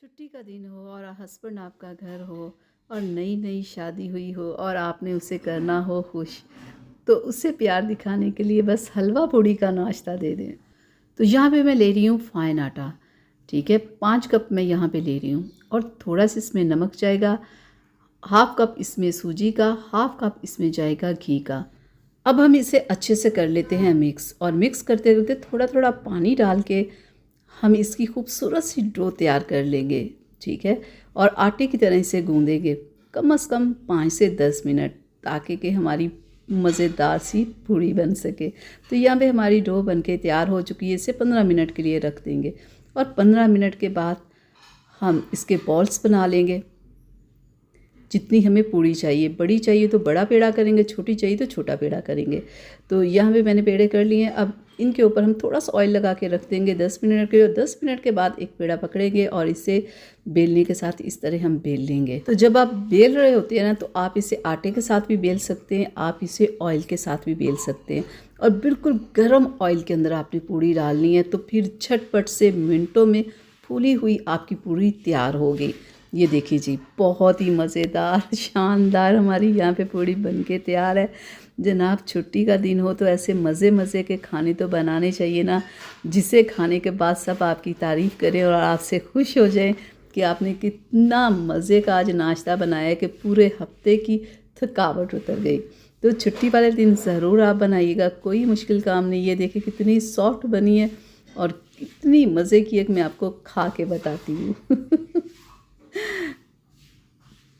छुट्टी का दिन हो और हस्बैंड आपका घर हो और नई नई शादी हुई हो और आपने उसे करना हो खुश, तो उससे प्यार दिखाने के लिए बस हलवा पूड़ी का नाश्ता दे दें। तो यहाँ पे मैं ले रही हूँ फाइन आटा। ठीक है, 5 कप मैं यहाँ पे ले रही हूँ और थोड़ा सा इसमें नमक जाएगा, हाफ कप इसमें सूजी का, हाफ कप इसमें जाएगा घी का। अब हम इसे अच्छे से कर लेते हैं मिक्स, और मिक्स करते करते थोड़ा थोड़ा पानी डाल के हम इसकी खूबसूरत सी डो तैयार कर लेंगे। ठीक है, और आटे की तरह इसे गूंदेंगे कम से कम 5 से 10 मिनट, ताकि कि हमारी मज़ेदार सी पूड़ी बन सके। तो यहाँ पे हमारी डो बनके तैयार हो चुकी है। इसे 15 मिनट के लिए रख देंगे और 15 मिनट के बाद हम इसके बॉल्स बना लेंगे। जितनी हमें पूड़ी चाहिए, बड़ी चाहिए तो बड़ा पेड़ा करेंगे, छोटी चाहिए तो छोटा पेड़ा करेंगे। तो यहाँ पे मैंने पेड़े कर लिए हैं। अब इनके ऊपर हम थोड़ा सा ऑयल लगा के रख देंगे 10 मिनट के, और 10 मिनट के बाद एक पेड़ा पकड़ेंगे और इसे बेलने के साथ इस तरह हम बेल लेंगे। तो जब आप बेल रहे होते हैं ना, तो आप इसे आटे के साथ भी बेल सकते हैं, आप इसे ऑयल के साथ भी बेल सकते हैं। और बिल्कुल गर्म ऑयल के अंदर आपने पूड़ी डालनी है, तो फिर झटपट से मिनटों में फूली हुई आपकी पूड़ी तैयार हो गई। ये देखिए जी, बहुत ही मज़ेदार शानदार हमारी यहाँ पे पूड़ी बनके तैयार है। जनाब, छुट्टी का दिन हो तो ऐसे मज़े मज़े के खाने तो बनाने चाहिए ना, जिसे खाने के बाद सब आपकी तारीफ़ करें और आपसे खुश हो जाएं कि आपने कितना मज़े का आज नाश्ता बनाया कि पूरे हफ्ते की थकावट उतर गई। तो छुट्टी वाले दिन ज़रूर आप बनाइएगा, कोई मुश्किल काम नहीं। ये देखिए कितनी सॉफ्ट बनी है और कितनी मज़े की है कि मैं आपको खा के बताती हूँ।